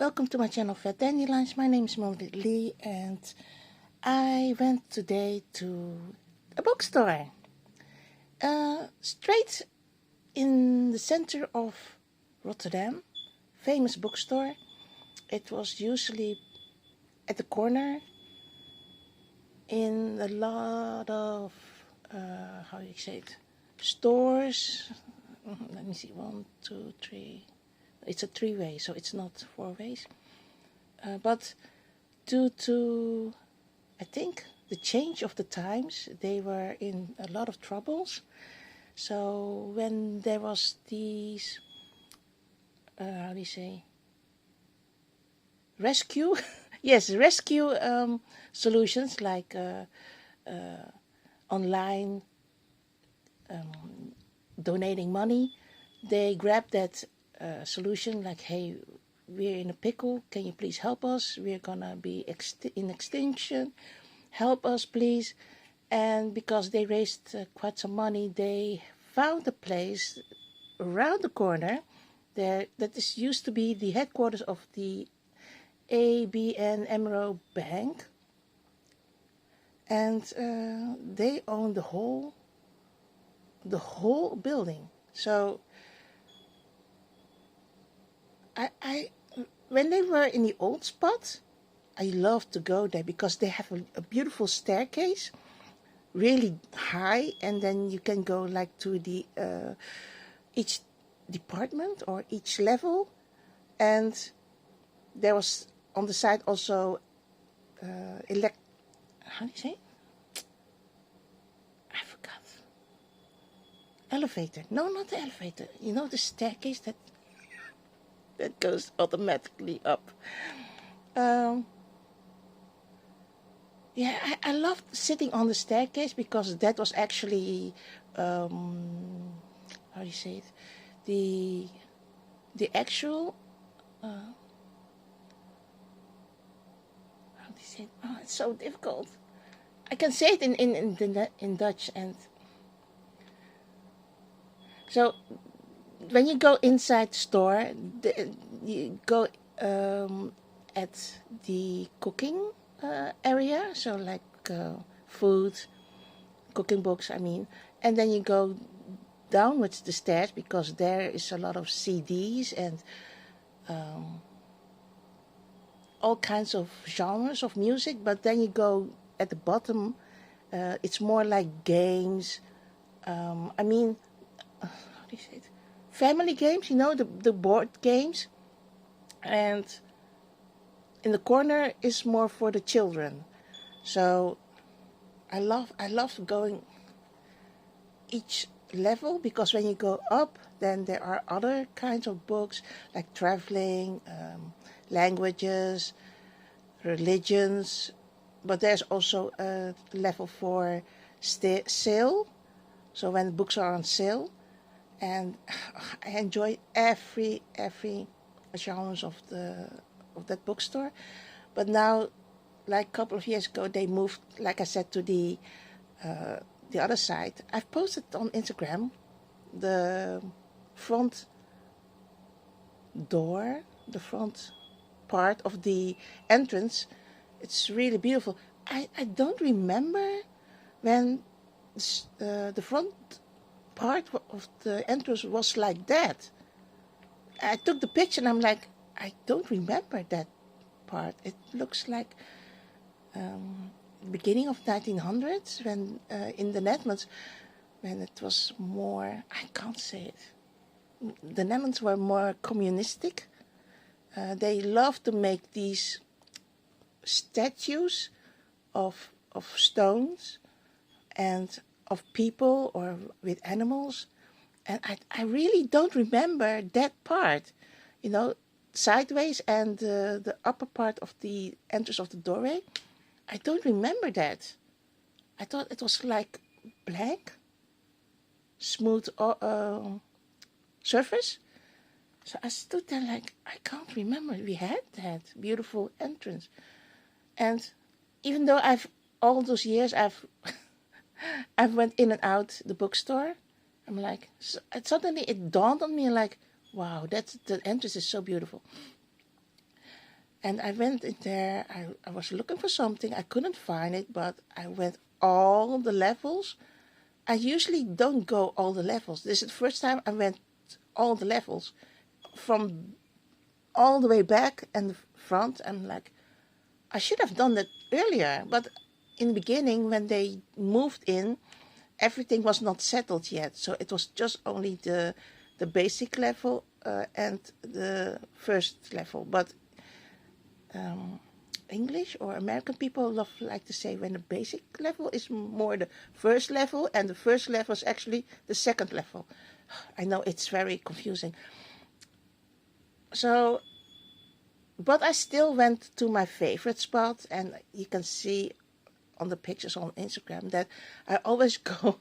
Welcome to my channel Fat Dandelions. My name is Monique Lee and I went today to a bookstore. Straight in the center of Rotterdam, famous bookstore. It was usually at the corner in a lot of, how do you say it, stores. Let me see, 1, 2, 3. It's a 3-way, so it's not 4 ways. But due to, I think, the change of the times, they were in a lot of troubles. So when there was these, how do you say, rescue, yes, rescue solutions like online donating money, they grabbed that solution like, hey, we're in a pickle, can you please help us? We're gonna be in extinction, help us please. And because they raised quite some money, they found a place around the corner there that is used to be the headquarters of the ABN AMRO bank, and they own the whole building. So I when they were in the old spot, I loved to go there because they have a beautiful staircase, really high, and then you can go like to the each department or each level, and there was on the side also how do you say? I forgot. Elevator. No, not the elevator. You know the staircase that goes automatically up. Yeah, I loved sitting on the staircase because that was actually, how do you say it? The actual, how do you say it? Oh, it's so difficult. I can say it in Dutch, and so when you go inside the store, you go at the cooking area, so like food, cooking books, I mean, and then you go downwards the stairs because there is a lot of CDs and all kinds of genres of music. But then you go at the bottom, it's more like games. I mean, how do you say it? Family games, you know, the board games. And in the corner is more for the children. So I love going each level, because when you go up, then there are other kinds of books like traveling, languages, religions, but there's also a level for sale, so when books are on sale. And I enjoy every genres of that bookstore. But now, like a couple of years ago, they moved, like I said, to the other side. I've posted on Instagram the front door, the front part of the entrance. It's really beautiful. I don't remember when the front part of the entrance was like that. I took the picture and I'm like, I don't remember that part. It looks like beginning of 1900s, when in the Netherlands, when it was more, I can't say it, the Netherlands were more communistic. They loved to make these statues of stones and of people or with animals. And I really don't remember that part, you know, sideways and the upper part of the entrance of the doorway. I don't remember that. I thought it was like blank, smooth surface. So I stood there like, I can't remember we had that beautiful entrance. And even though all those years I've went in and out the bookstore, I'm like, suddenly it dawned on me like, wow, the entrance is so beautiful. And I went in there, I was looking for something, I couldn't find it, but I went all the levels. I usually don't go all the levels. This is the first time I went all the levels, from all the way back and the front. I'm like, I should have done that earlier, but in the beginning, when they moved in, everything was not settled yet. So it was just only the basic level and the first level. But English or American people like to say when the basic level is more the first level, and the first level is actually the second level. I know it's very confusing. So, but I still went to my favorite spot, and you can see on the pictures on Instagram that I always go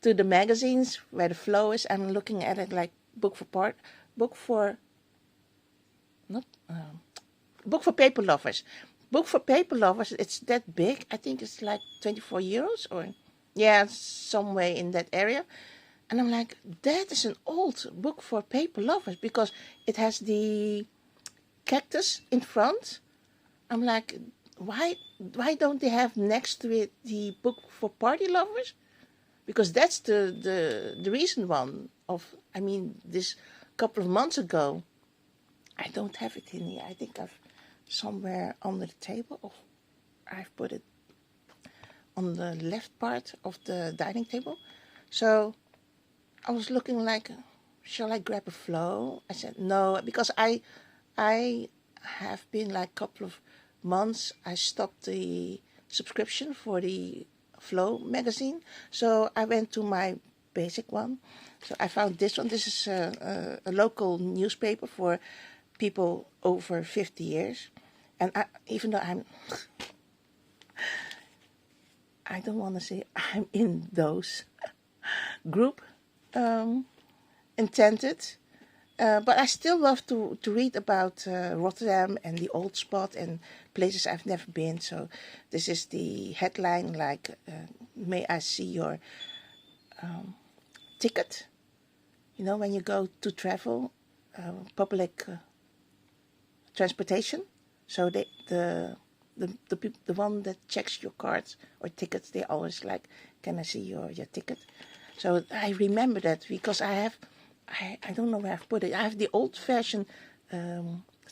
to the magazines where the flow is. I'm looking at it like book for paper lovers. Book for paper lovers, it's that big. I think it's like 24 euros or, yeah, somewhere in that area. And I'm like, that is an old book for paper lovers because it has the cactus in front. I'm like, why don't they have next to it the book for party lovers? Because that's the recent one of, I mean, this couple of months ago. I don't have it in here. I think I've somewhere under the table, or I've put it on the left part of the dining table. So I was looking like, shall I grab a flow? I said no, because I have been like a couple of months, I stopped the subscription for the Flow magazine. So I went to my basic one. So I found this one. This is a local newspaper for people over 50 years. And even though I don't want to say I'm in those group intended, but I still love to read about Rotterdam and the old spot and places I've never been. So this is the headline, like, may I see your ticket? You know, when you go to travel, public transportation. So the one that checks your cards or tickets, they always like, can I see your ticket? So I remember that because I don't know where I've put it. I have the old-fashioned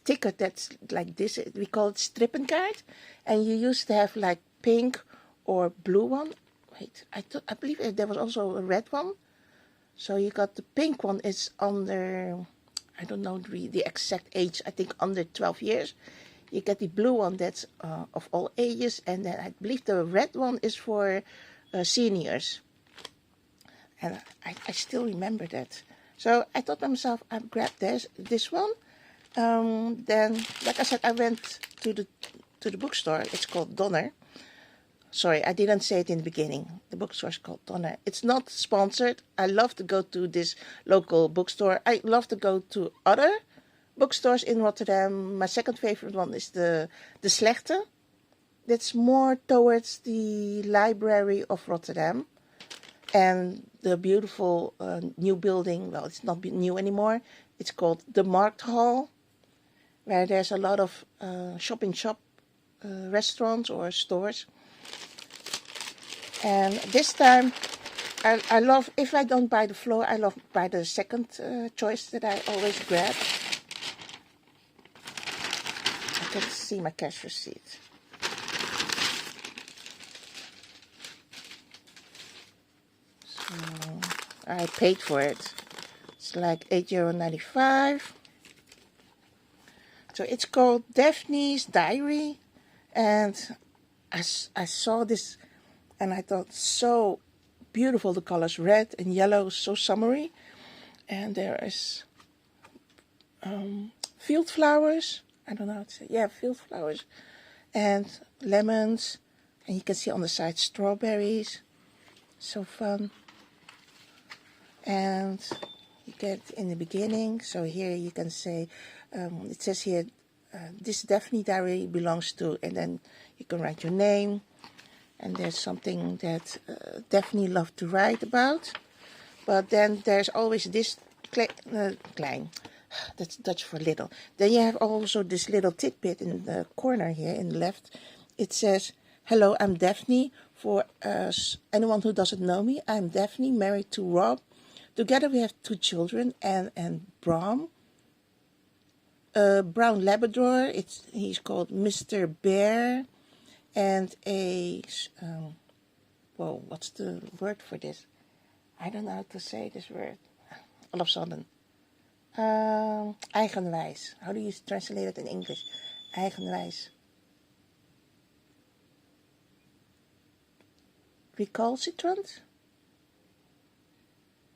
ticket that's like this. We call it strippencard. And you used to have like pink or blue one. Wait, I believe there was also a red one. So you got the pink one is under, I don't know the exact age, I think under 12 years. You get the blue one that's of all ages. And then I believe the red one is for seniors. And I still remember that. So I thought to myself, I grabbed this one. Then, like I said, I went to the bookstore. It's called Donner. Sorry, I didn't say it in the beginning. The bookstore is called Donner. It's not sponsored. I love to go to this local bookstore. I love to go to other bookstores in Rotterdam. My second favorite one is the Slechte. That's more towards the Library of Rotterdam. And the beautiful new building, well, it's not new anymore. It's called the Markt Hall, where there's a lot of shop-in-shop restaurants or stores. And this time, I love, if I don't buy the floor, I love buy the second choice that I always grab. I can see my cash receipt. So I paid for it. It's like €8.95. So it's called Daphne's Diary. And I saw this and I thought, so beautiful, the colors red and yellow, so summery. And there is field flowers. I don't know how to say. Yeah, field flowers. And lemons. And you can see on the side strawberries. So fun. And you get in the beginning. So here you can say, it says here, this Daphne diary belongs to, and then you can write your name. And there's something that Daphne loved to write about. But then there's always this That's Dutch for little. Then you have also this little tidbit in the corner here in the left. It says, "Hello, I'm Daphne. For anyone who doesn't know me, I'm Daphne, married to Rob. Together we have 2 children, Anne and Brom. A brown Labrador. He's called Mr. Bear, and a whoa, what's the word for this? I don't know how to say this word. All of a sudden, eigenwijs. How do you translate it in English? Eigenwijs. Recalcitrant?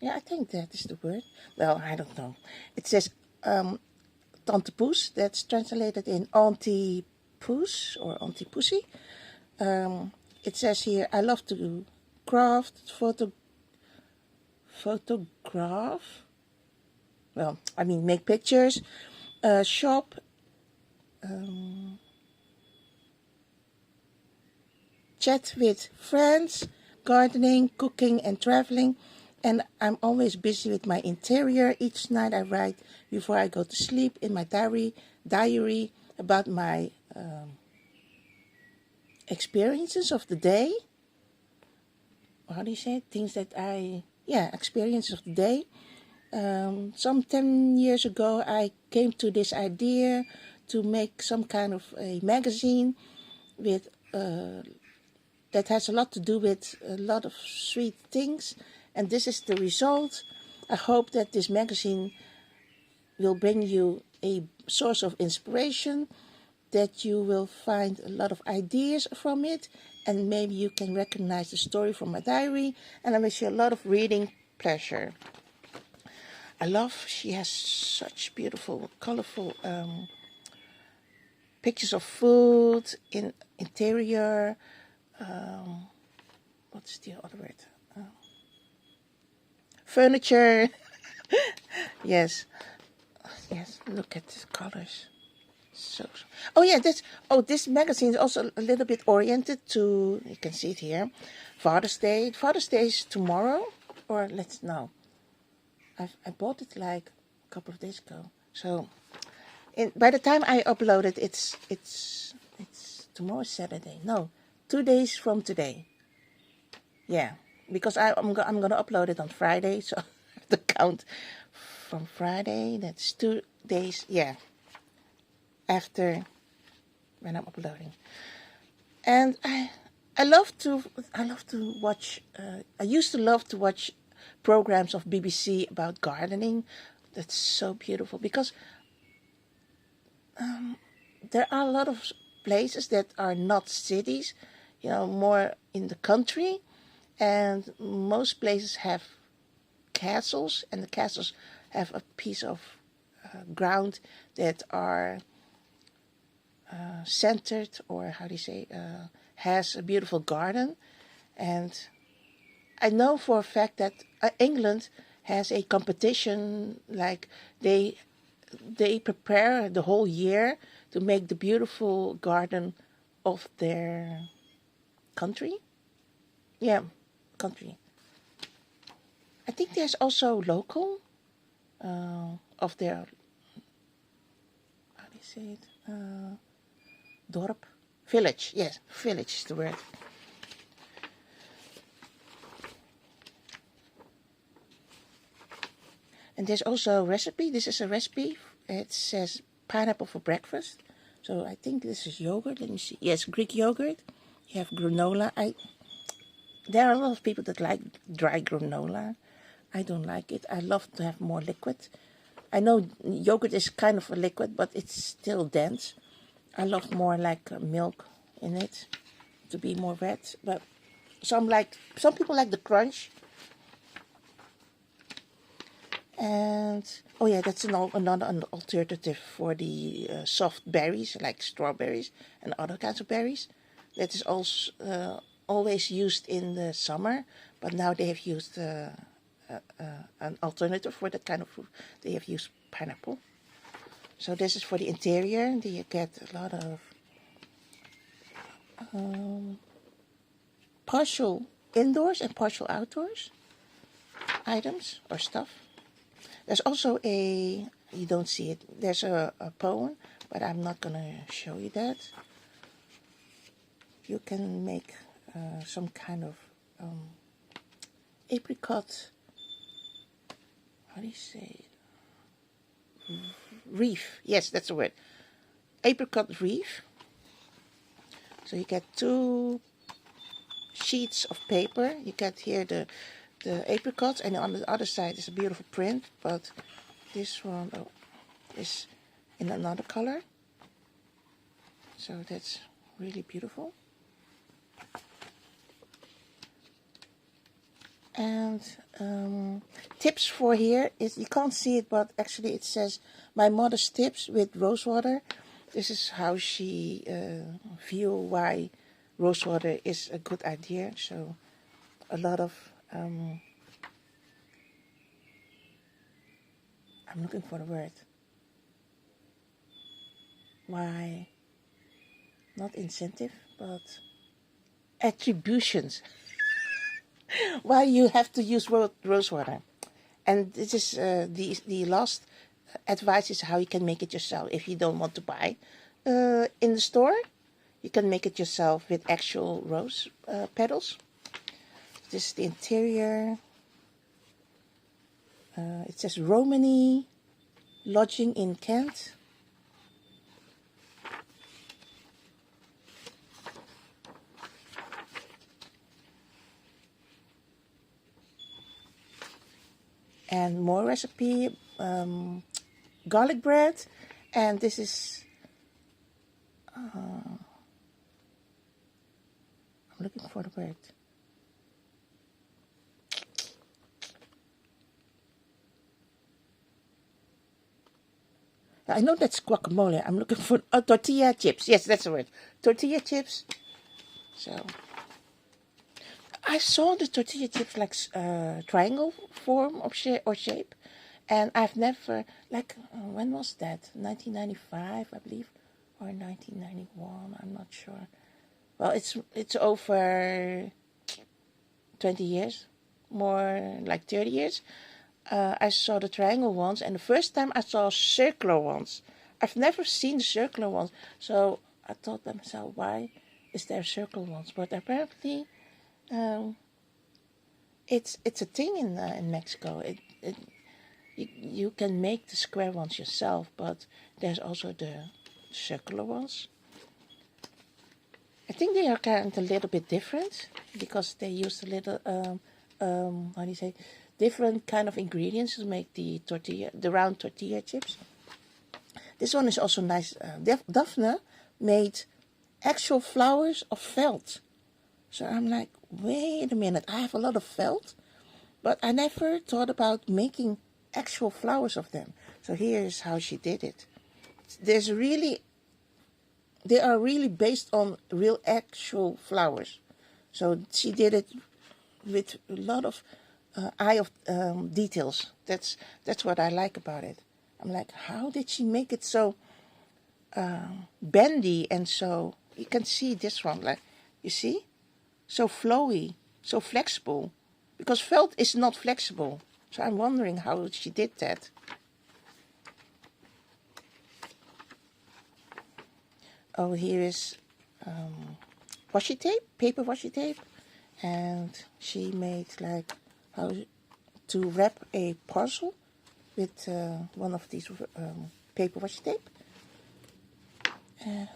Yeah, I think that is the word. Well, I don't know. It says Tante Poes. That's translated in Auntie Poes or Auntie Pussy. It says here, I love to craft, photograph. Well, I mean, make pictures, shop, chat with friends, gardening, cooking, and traveling. And I'm always busy with my interior. Each night I write before I go to sleep in my diary about my experiences of the day. How do you say it? Things that experiences of the day. Some 10 years ago, I came to this idea to make some kind of a magazine with that has a lot to do with a lot of sweet things. And this is the result. I hope that this magazine will bring you a source of inspiration, that you will find a lot of ideas from it, and maybe you can recognize the story from my diary. And I wish you a lot of reading pleasure. She has such beautiful, colorful pictures of food, in interior. What's the other word? Furniture. Yes, look at the colors. This magazine is also a little bit oriented to, you can see it here, Father's Day. Father's Day is tomorrow, or I bought it like a couple of days ago. So, by the time I upload it, it's tomorrow Saturday. No, 2 days from today. Yeah, because I'm gonna upload it on Friday, so I have to count from Friday. That's 2 days. Yeah, after when I'm uploading. And I love to watch. I used to love to watch programs of BBC about gardening. That's so beautiful because there are a lot of places that are not cities, more in the country, and most places have castles, and the castles have a piece of ground that are centered, or how do you say, has a beautiful garden. And I know for a fact that England has a competition, like they prepare the whole year to make the beautiful garden of their country. Yeah, country. I think there's also local of their, how do you say it? Dorp? Village. Yes, village is the word. And there's also a recipe. This is a recipe. It says pineapple for breakfast. So I think this is yogurt. Let me see. Yes, Greek yogurt. You have granola. There are a lot of people that like dry granola. I don't like it. I love to have more liquid. I know yogurt is kind of a liquid, but it's still dense. I love more like milk in it to be more wet. But some people like the crunch. And that's another alternative for the soft berries like strawberries and other kinds of berries. That is also always used in the summer, but now they have used an alternative for that kind of fruit. They have used pineapple. So this is for the interior. You get a lot of partial indoors and partial outdoors items or stuff. There's also a you don't see it. There's a poem, but I'm not gonna show you that. You can make some kind of apricot, how do you say it? Wreath. Yes, that's the word. Apricot wreath. So you get 2 sheets of paper. You get here the apricots, and on the other side is a beautiful print, but this one is in another color. So that's really beautiful. And tips for here is, you can't see it, but actually it says my mother's tips with rosewater. This is how she feel why rosewater is a good idea. So a lot of I'm looking for the word. Why? Not incentive, but attributions. Why you have to use rosewater. And this is the last advice is how you can make it yourself. If you don't want to buy in the store, you can make it yourself with actual rose petals. This is the interior. It says Romany, lodging in Kent. And more recipe, garlic bread, and this is, I'm looking for the word. I know that's guacamole. I'm looking for tortilla chips. Yes, that's the word. Tortilla chips. So I saw the tortilla chips like triangle form of shape, and I've never, like, when was that? 1995, I believe, or 1991. I'm not sure. Well, it's over 20 years, more like 30 years. I saw the triangle ones, and the first time I saw circular ones. I've never seen the circular ones, so I thought to myself, why is there circular ones? But apparently, it's a thing in Mexico. You can make the square ones yourself, but there's also the circular ones. I think they are kind of a little bit different because they use a little how do you say, different kind of ingredients to make the round tortilla chips. This one is also nice. Daphne made actual flowers of felt. So I'm like, wait a minute, I have a lot of felt, but I never thought about making actual flowers of them. So here's how she did it. They are really based on real actual flowers. So she did it with a lot of eye of details. That's what I like about it. I'm like, how did she make it so bendy and so, you can see this one, like, you see? So flowy, so flexible. Because felt is not flexible. So I'm wondering how she did that. Oh, here is washi tape, paper washi tape. And she made like how to wrap a parcel with one of these paper washi tape. And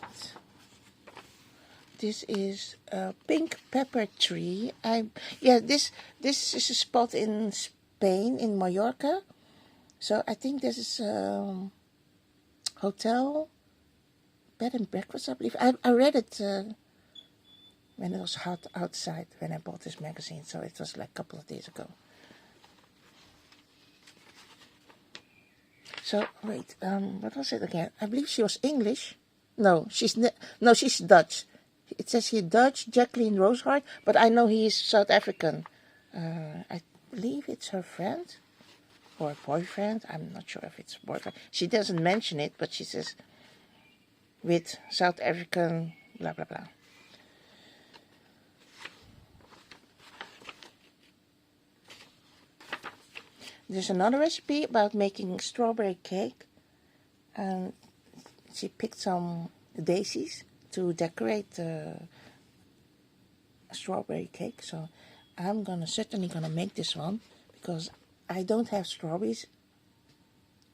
this is a pink pepper tree. This is a spot in Spain, in Mallorca. So I think this is a hotel, bed and breakfast, I believe. I read it when it was hot outside, when I bought this magazine. So it was like a couple of days ago. So wait, what was it again? I believe she was English. No, she's Dutch. It says here Dutch, Jacqueline Rosehart, but I know he is South African. I believe it's her friend or boyfriend. I'm not sure if it's boyfriend. She doesn't mention it, but she says with South African, blah, blah, blah. There's another recipe about making strawberry cake. and she picked some daisies to decorate the strawberry cake. So I'm certainly gonna make this one, because I don't have strawberries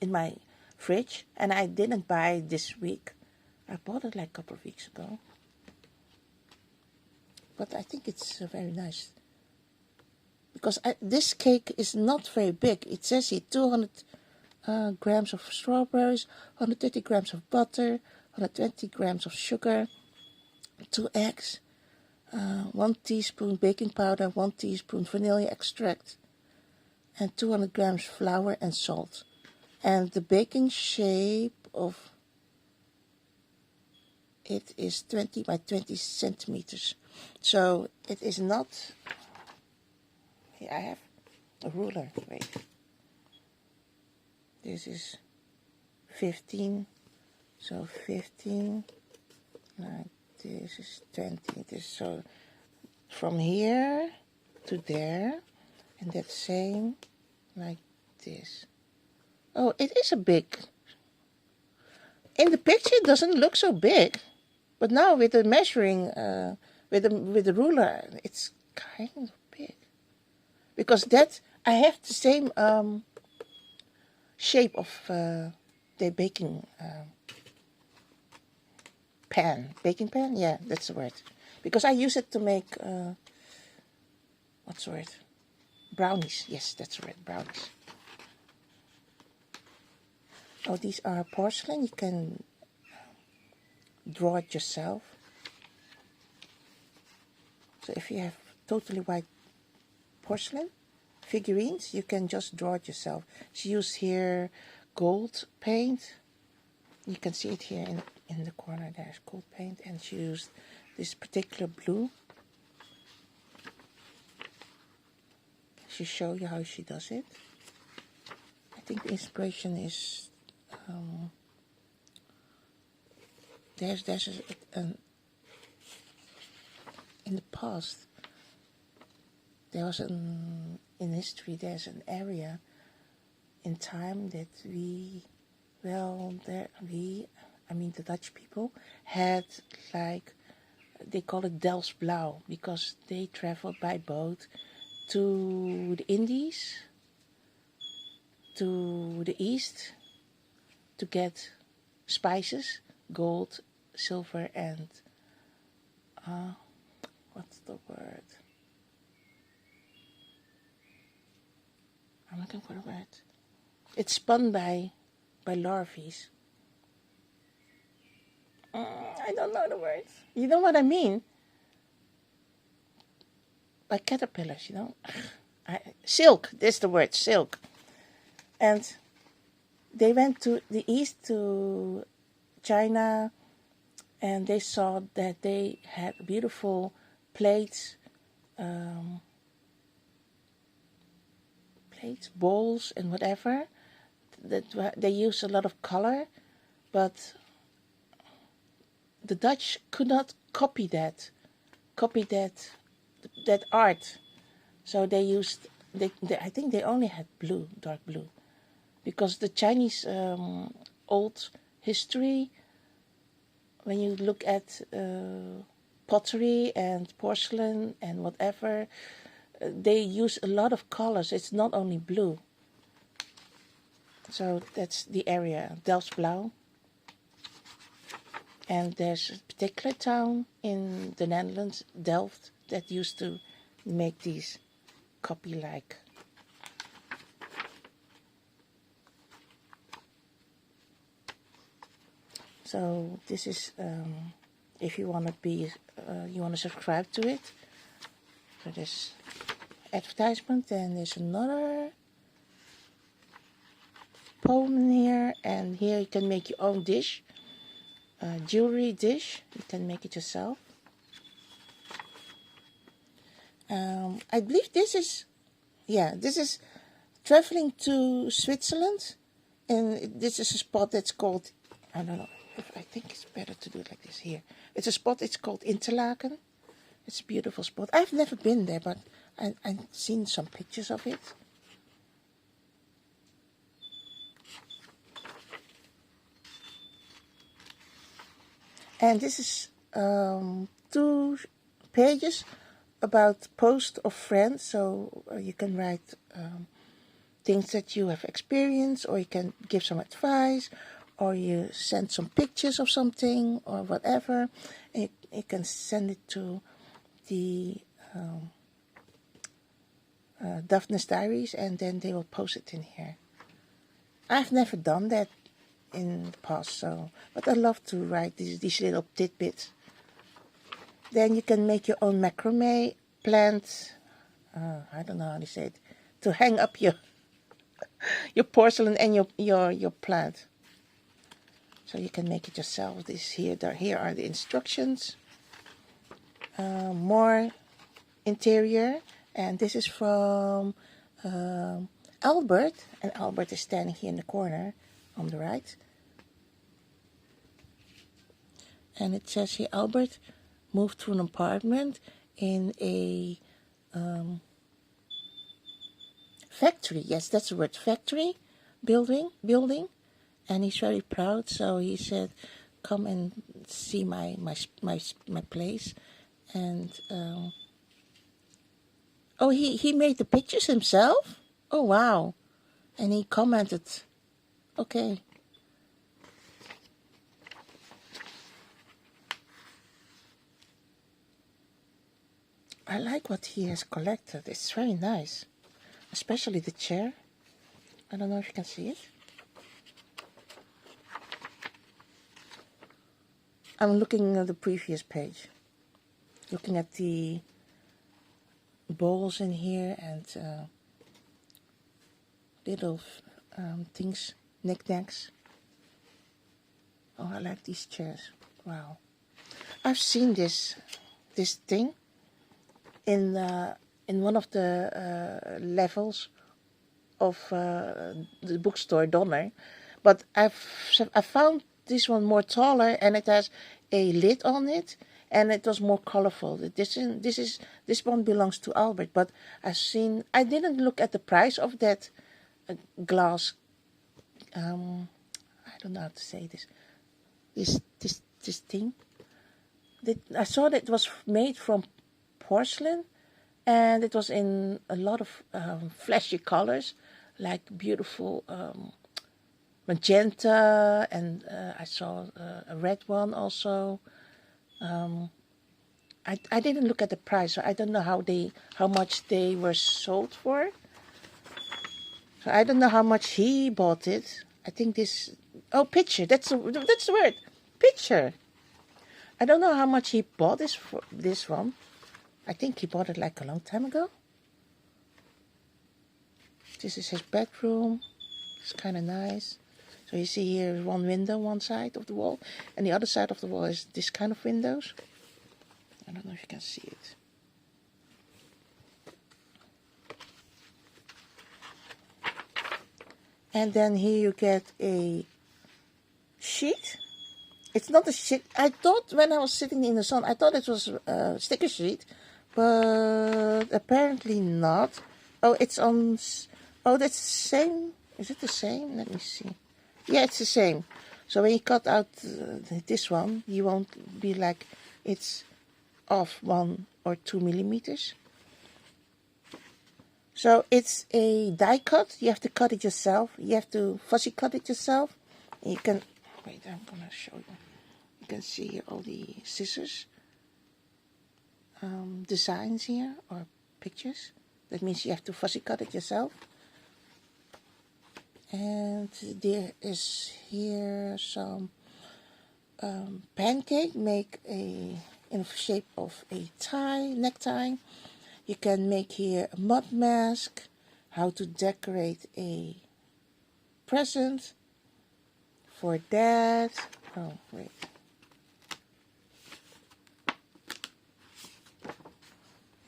in my fridge, and I didn't buy it this week. I bought it like a couple of weeks ago. But I think it's very nice. Because this cake is not very big. It says here 200 grams of strawberries, 130 grams of butter, 120 grams of sugar, 2 eggs, 1 teaspoon baking powder, 1 teaspoon vanilla extract, and 200 grams flour and salt. And the baking shape of it is 20 by 20 centimeters. So it is not... Here I have a ruler. Wait. This is 15. So 15. Like this is 20. So from here to there. And that same like this. Oh, it is a big... In the picture it doesn't look so big. But now with the measuring, with the ruler, it's kind of big. Because I have the same shape of the baking pan. Baking pan? Yeah, that's the word. Because I use it to make, what's the word? Brownies. Yes, that's the word, brownies. Oh, these are porcelain. You can draw it yourself. So if you have totally white porcelain figurines, you can just draw it yourself. She used here gold paint. You can see it here in the corner. There's gold paint, and she used this particular blue. She show you how she does it. I think the inspiration is there's in the past there was in history there's an area in time that I mean the Dutch people had, like, they call it Delfts Blauw, because they traveled by boat to the Indies, to the east, to get spices, gold, silver, and what's the word? I'm looking for the word. It's spun by larvae. I don't know the word. You know what I mean? By caterpillars, you know. Silk, that's the word, silk. And they went to the east, to China, and they saw that they had beautiful plates, bowls, and whatever. That they used a lot of color, but the Dutch could not copy that art. So they used, I think they only had blue, dark blue, because the Chinese old history, when you look at pottery and porcelain and whatever, they use a lot of colors. It's not only blue. So that's the area, Delfts Blauw. And there's a particular town in the Netherlands, Delft, that used to make these copy-like. So this is, if you want to you want to subscribe to it. So there's advertisement, and there's another poem in here, and here you can make your own dish, jewelry dish. You can make it yourself. I believe this is traveling to Switzerland, and this is a spot that's called, I don't know, I think it's better to do it like this here. It's a spot, it's called Interlaken. It's a beautiful spot. I've never been there, but I've seen some pictures of it. And this is 2 pages about posts of friends. So you can write things that you have experienced, or you can give some advice, or you send some pictures of something or whatever. And you can send it to the Daphne's diaries, and then they will post it in here. I've never done that in the past, but I love to write these little tidbits. Then you can make your own macrame plant. I don't know how to say it. To hang up your porcelain and your plant. So you can make it yourself. Here are the instructions. More interior, and this is from Albert, and Albert is standing here in the corner on the right. And it says here, Albert moved to an apartment in a factory. Yes, that's the word, factory, building. And he's very proud, so he said, come and see my place. And oh, he made the pictures himself? Oh, wow. And he commented. Okay. I like what he has collected. It's very nice. Especially the chair. I don't know if you can see it. I'm looking at the previous page. Looking at the bowls in here and little things, knickknacks. Oh, I like these chairs. Wow. I've seen this thing in one of the levels of the bookstore Donner, but I found this one more taller, and it has a lid on it, and it was more colorful. This one belongs to Albert, but I didn't look at the price of that glass. I don't know how to say this thing. I saw that it was made from porcelain, and it was in a lot of flashy colors, like beautiful magenta, and I saw a red one also. I didn't look at the price, so I don't know how much they were sold for. So I don't know how much he bought it. I think picture. That's the word, picture. I don't know how much he bought this one. I think he bought it like a long time ago. This is his bedroom. It's kind of nice. So you see here one window, one side of the wall, and the other side of the wall is this kind of windows. I don't know if you can see it. And then here you get a sheet. It's not a sheet. I thought when I was sitting in the sun, I thought it was a sticker sheet, but apparently not. Oh, it's on. Oh, that's the same. Is it the same? Let me see. Yeah, it's the same. So when you cut out this one, you won't be like it's off 1 or 2 millimeters. So it's a die cut. You have to cut it yourself. You have to fussy cut it yourself. And you can, wait, I'm going to show you. You can see here all the scissors. Designs here, or pictures. That means you have to fussy cut it yourself. And there is here some pancake, in the shape of a necktie. You can make here a mud mask, how to decorate a present for Dad. Oh, wait.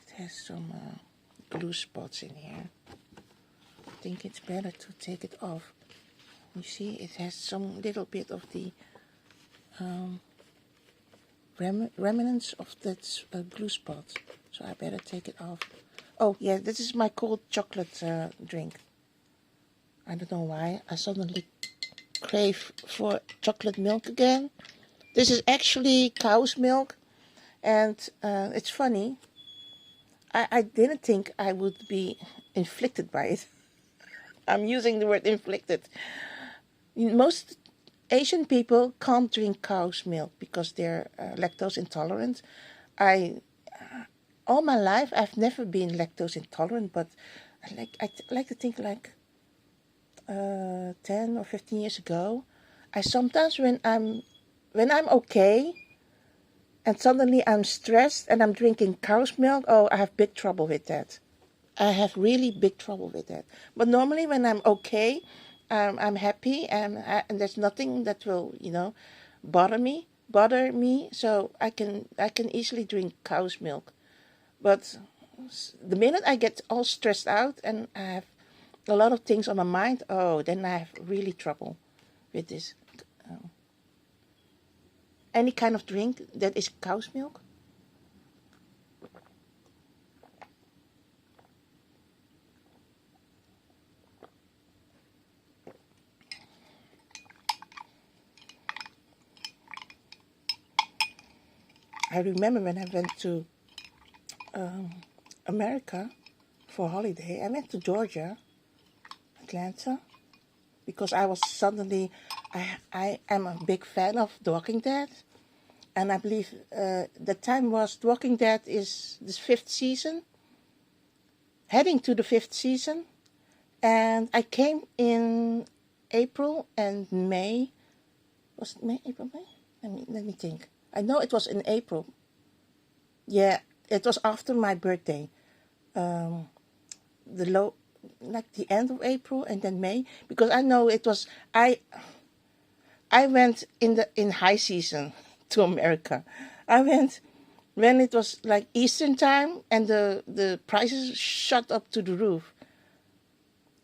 It has some glue spots in here. I think it's better to take it off. You see, it has some little bit of the remnants of that glue spot. So I better take it off. Oh, yeah, this is my cold chocolate drink. I don't know why. I suddenly crave for chocolate milk again. This is actually cow's milk, and it's funny. I didn't think I would be inflicted by it. I'm using the word inflicted. Most Asian people can't drink cow's milk because they're lactose intolerant. I all my life I've never been lactose intolerant, but I like to think like 10 or 15 years ago, I sometimes when I'm okay and suddenly I'm stressed and I'm drinking cow's milk, oh, I have big trouble with that. I have really big trouble with that. But normally when I'm okay, I'm happy and there's nothing that will, bother me. So I can easily drink cow's milk. But the minute I get all stressed out and I have a lot of things on my mind, oh, then I have really trouble with this. Any kind of drink that is cow's milk. I remember when I went to America for holiday. I went to Georgia, Atlanta, because I was suddenly, I am a big fan of The Walking Dead. And I believe the time was The Walking Dead is this 5th season, heading to the 5th season. And I came in April and May. Was it May, April, May? Let me think. I know it was in April. Yeah, it was after my birthday. Like the end of April and then May, because I know it was I went in high season to America. I went when it was like Eastern time and the prices shot up to the roof.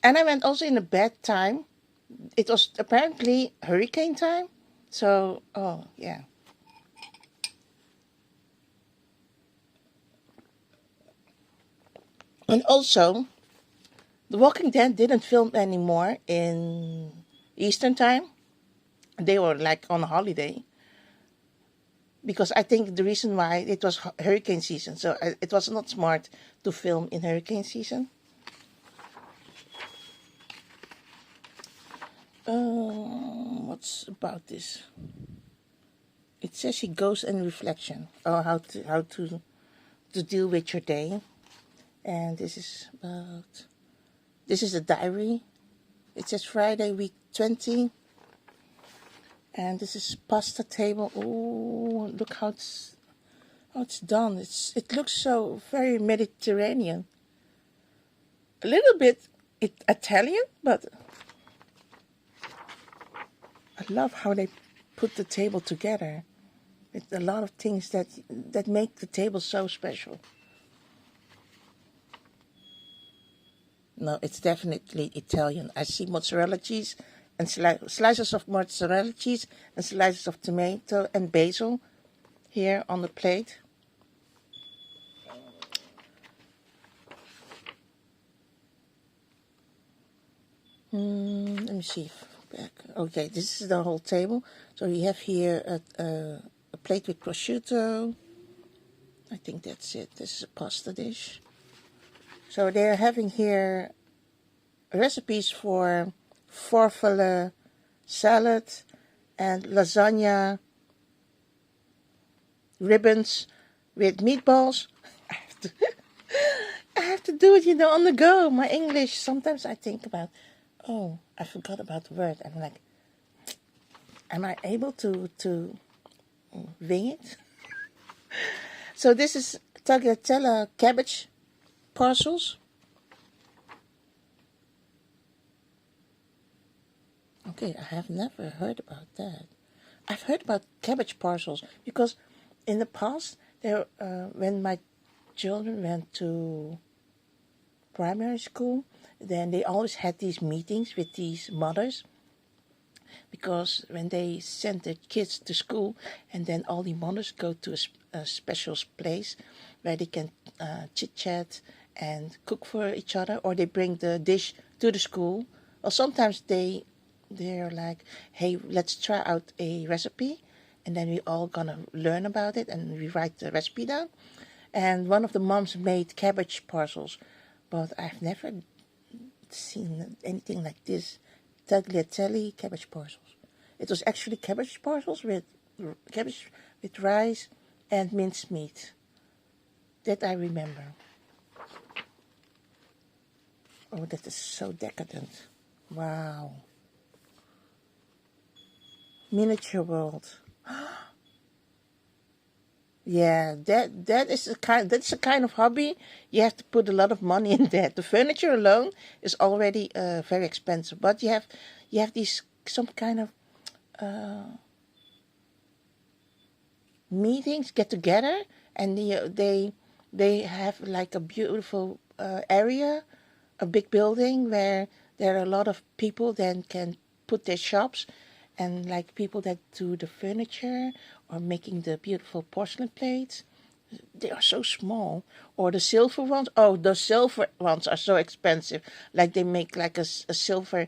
And I went also in a bad time. It was apparently hurricane time. So, oh, yeah. And also, The Walking Dead didn't film anymore in Eastern time. They were like on holiday. Because I think the reason why it was hurricane season. So it was not smart to film in hurricane season. What's about this? It says he goes in reflection. Or how to deal with your day. And this is a diary. It says Friday, week 20. And this is pasta table. Oh, look how it's done. It looks so very Mediterranean. A little bit Italian, but I love how they put the table together. It's a lot of things that make the table so special. No, it's definitely Italian. I see mozzarella cheese and slices of mozzarella cheese and slices of tomato and basil here on the plate. Let me see. Back. Okay, this is the whole table. So you have here a plate with prosciutto. I think that's it. This is a pasta dish. So they're having here recipes for farfalle salad and lasagna ribbons with meatballs. I have to do it, on the go. My English, sometimes I think about, oh, I forgot about the word. I'm like, am I able to wing it? So this is tagliatella cabbage parcels. Okay, I have never heard about that. I've heard about cabbage parcels because in the past, when my children went to primary school, then they always had these meetings with these mothers, because when they sent their kids to school and then all the mothers go to a special place where they can chit-chat and cook for each other, or they bring the dish to the school, or sometimes they're like, hey, let's try out a recipe, and then we all gonna learn about it, and we write the recipe down. And one of the moms made cabbage parcels, but I've never seen anything like this. Tagliatelle cabbage parcels. It was actually cabbage parcels with cabbage with rice and minced meat. That I remember. Oh, that is so decadent. Wow. Miniature world. Yeah, that's a kind of hobby. You have to put a lot of money in that. The furniture alone is already very expensive, but you have these some kind of meetings, get together, and they have like a beautiful area, a big building where there are a lot of people that can put their shops, and like people that do the furniture or making the beautiful porcelain plates. They are so small. Or the silver ones. Oh, the silver ones are so expensive. Like they make like a silver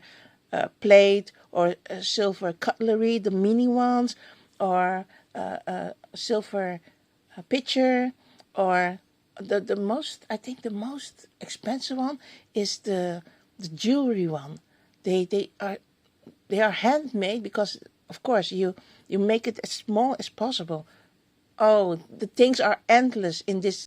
plate or a silver cutlery, the mini ones, or a silver pitcher, or the most, I think the most expensive one is the jewelry one. They are handmade because, of course, you make it as small as possible. Oh, the things are endless in this